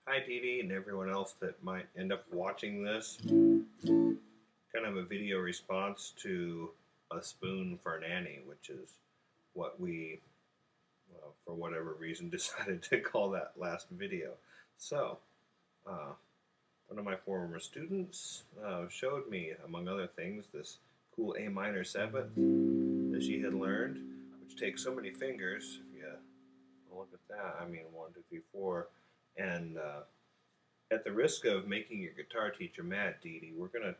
Hi Dee Dee and everyone else that might end up watching this. Kind of a video response to A Spoon for Nanny, which is what we, for whatever reason, decided to call that last video. So, one of my former students showed me, among other things, this cool A minor seventh that she had learned, which takes so many fingers. If you look at that, I mean 1, 2, 3, 4, and at the risk of making your guitar teacher mad, Dee Dee, we're going to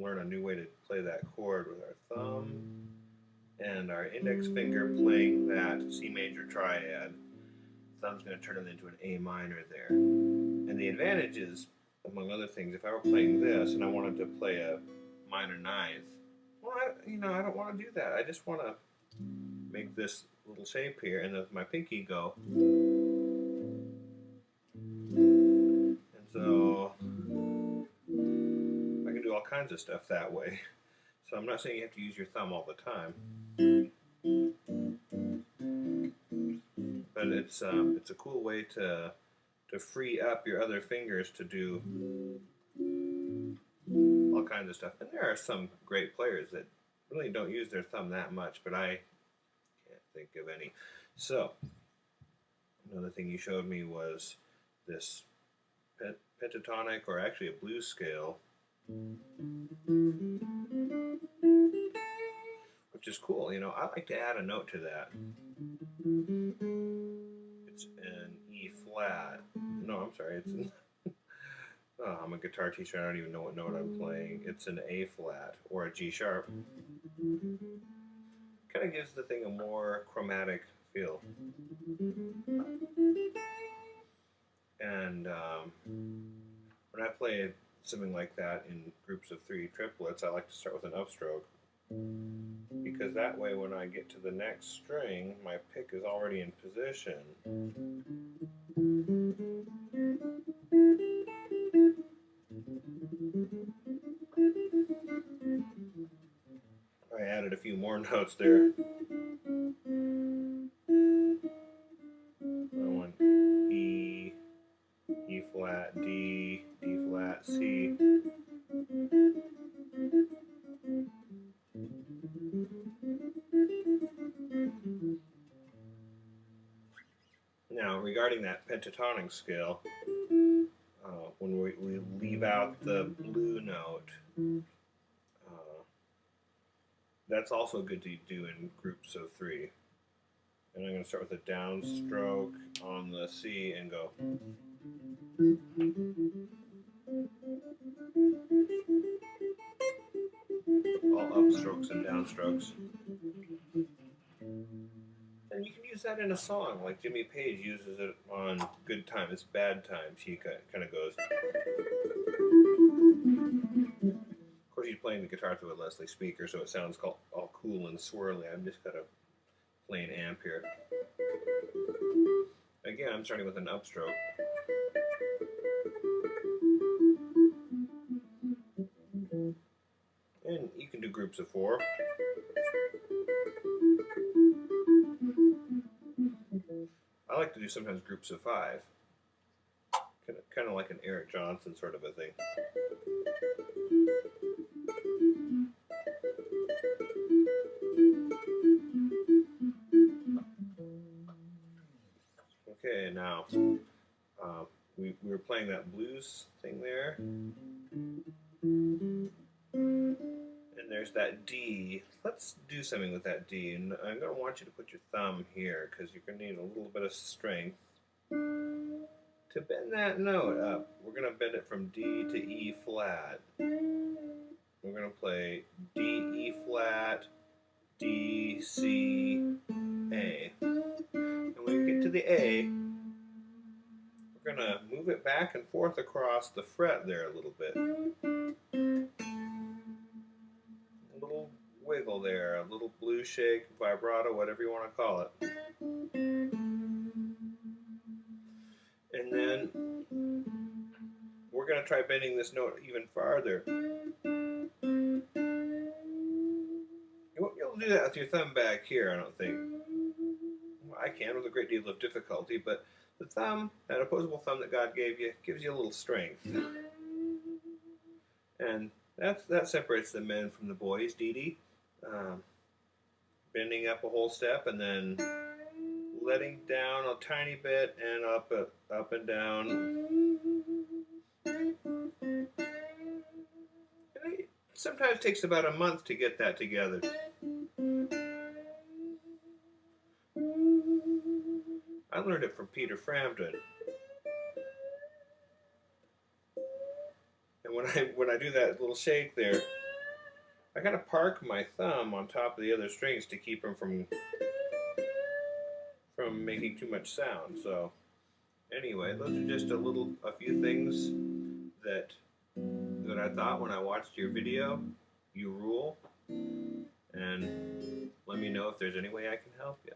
learn a new way to play that chord with our thumb and our index finger playing that C major triad. Thumb's going to turn it into an A minor there. And the advantage is, among other things, if I were playing this and I wanted to play a minor ninth, well, I don't want to do that. I just want to make this little shape here and let my pinky go. And so I can do all kinds of stuff that way. So I'm not saying you have to use your thumb all the time, but it's a cool way to free up your other fingers to do all kinds of stuff. And there are some great players that really don't use their thumb that much, but I can't think of any. So another thing you showed me was this pentatonic, or actually a blues scale, which is cool. I like to add a note to that. It's an E flat. No, I'm sorry. It's an oh, I'm a guitar teacher. I don't even know what note I'm playing. It's an A flat or a G sharp. Kind of gives the thing a more chromatic feel. And when I play something like that in groups of 3 triplets, I like to start with an upstroke, because that way when I get to the next string, my pick is already in position. I added a few more notes there. I went E, E flat, D, D flat, C. Now, regarding that pentatonic scale, when we leave out the blue note, that's also good to do in groups of 3. And I'm going to start with a downstroke on the C and go. All upstrokes and downstrokes. And you can use that in a song, like Jimmy Page uses it on Good Times, Bad Times. He kind of goes. Of course, he's playing the guitar through a Leslie speaker, so it sounds all cool and swirly. I've just got a plain amp here. Again, I'm starting with an upstroke. And you can do groups of 4. I like to do sometimes groups of 5. Kind of like an Eric Johnson sort of a thing. Okay, now we were playing that blues thing there. And there's that D. Let's do something with that D. And I'm going to want you to put your thumb here, because you're going to need a little bit of strength to bend that note up. We're going to bend it from D to E flat. We're going to play D, E flat, D, C, A. And when we get to the A, we're going to move it back and forth across the fret there a little bit. A little wiggle there, a little blue shake, vibrato, whatever you want to call it. And then we're going to try bending this note even farther. You won't be able to do that with your thumb back here, I don't think. Well, I can with a great deal of difficulty, but The thumb, that opposable thumb that God gave you, gives you a little strength. And that separates the men from the boys, Dee Dee. Bending up a whole step and then letting down a tiny bit and up and down. And it sometimes takes about a month to get that together. I learned it from Peter Frampton. And when I do that little shake there, I gotta park my thumb on top of the other strings to keep them from making too much sound. So anyway, those are just a few things that I thought when I watched your video. You rule, and let me know if there's any way I can help you.